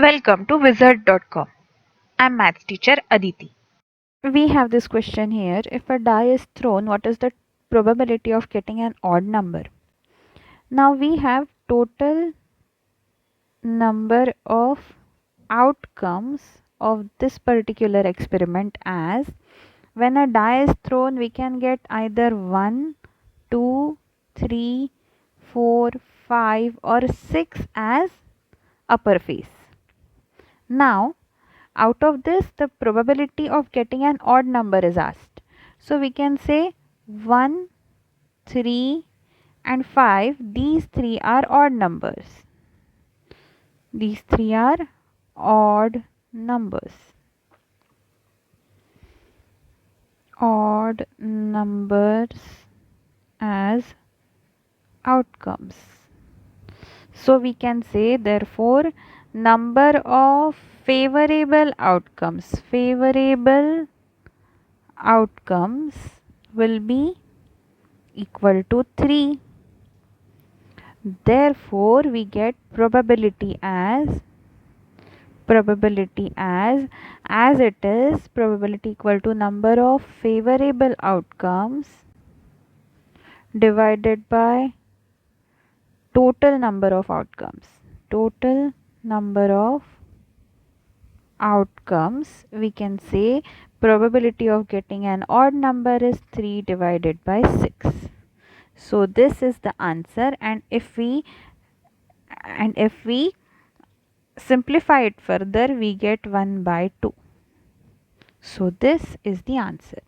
Welcome to wizard.com. I'm maths teacher Aditi. We have this question here. If a die is thrown, what is the probability of getting an odd number? Now we have total number of outcomes of this particular experiment as when a die is thrown, we can get either 1, 2, 3, 4, 5 or 6 as upper face. Now out of this, the probability of getting an odd number is asked. So we can say 1, 3 and 5. These three are odd numbers. These three are odd numbers. Odd numbers as outcomes. So we can say therefore number of favorable outcomes will be equal to 3. Therefore we get probability as it is probability equal to number of favorable outcomes divided by total number of outcomes. Total number of outcomes, we can say probability of getting an odd number is 3 divided by 6. So this is the answer, and if we simplify it further, we get 1 by 2. So this is the answer.